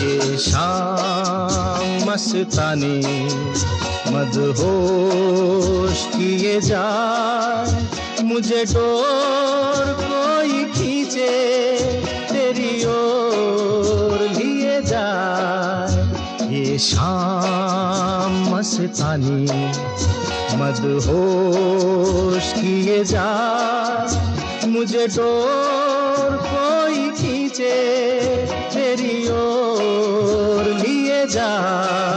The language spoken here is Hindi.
ये शाम मस्तानी मदहोश किए जाए, मुझे डोर कोई खींचे तेरी ओर लिए जाए। ये शाम मस्तानी मदहोश किए जाए, मुझे डोर कोई खींचे तेरी ओर लिए जाए।